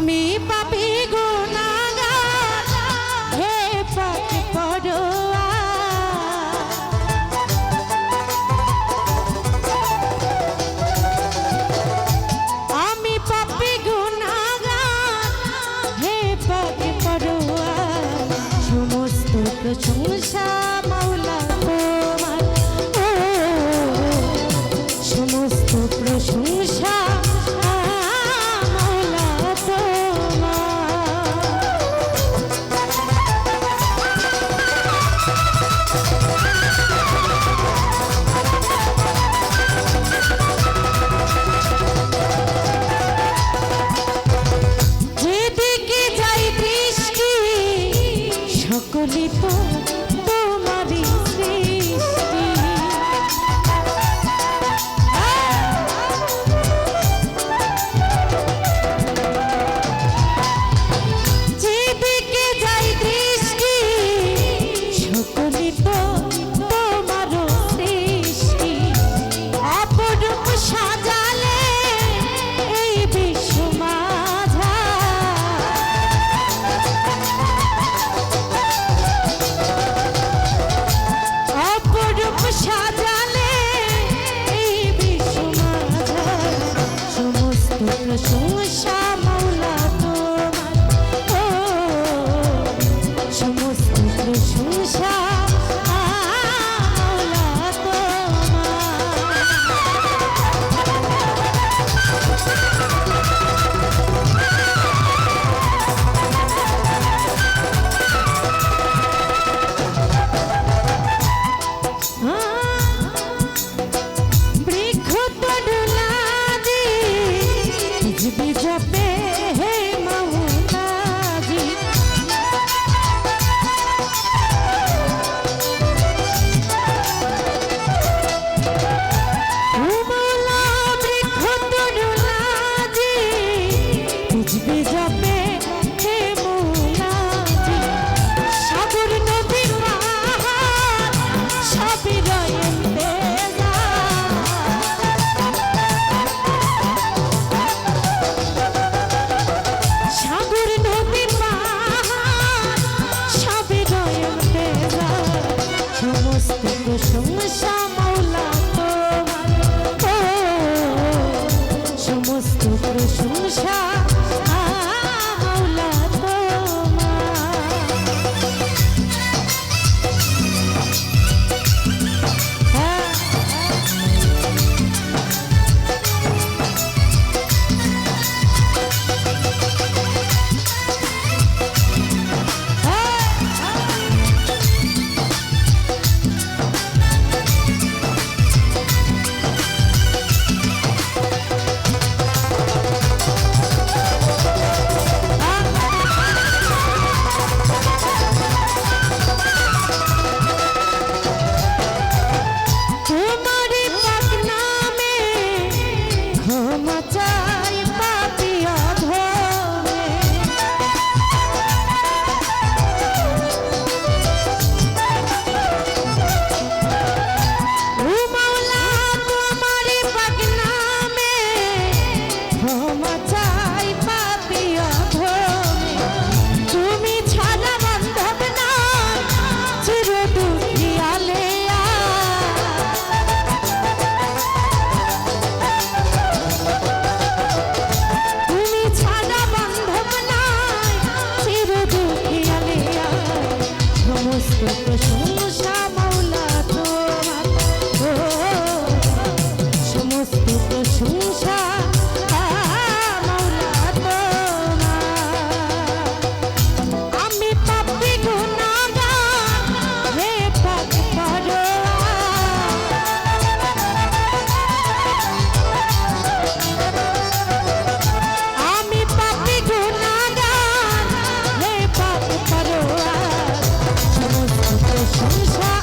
আমি পাপী গুনাহগার হে পাক পরোয়ার আমি পাপী গুনাহগার হে পাক পরোয়ার সমস্ত প্রশংসা মাওলা তোমার সমস্ত প্রশংসা সকলি তো তোমারই সৃষ্টি যেদিকে যাই দৃষ্টি সকলি তো তোমার সৃষ্টি অপরূপ সাজালে এই বিশ্ব মাঝা সাজালে এই বিশ্ব মাঝা সমস্ত প্রশংসা মাওলা তোমার সমস্ত প্রশংসা মাওলা জপে হে মৌলাজি মৌলা বৃক্ষ তরুলাজি বুঝবি জপে হে মৌলাজি সাগর নদীর পাহাড় সবই রয়েছে প্রশংসা মাওলা তোমার সমস্ত প্রশংসা মাওলা প্রশংসা মাওলা তোমার সমস্ত প্রশংসা মাওলা তোমার আমি পাপী গুনাহগার হে পাক পরোয়ার আমি পাপী গুনাহগার হে পাক পরোয়ার সমস্ত প্রশংসা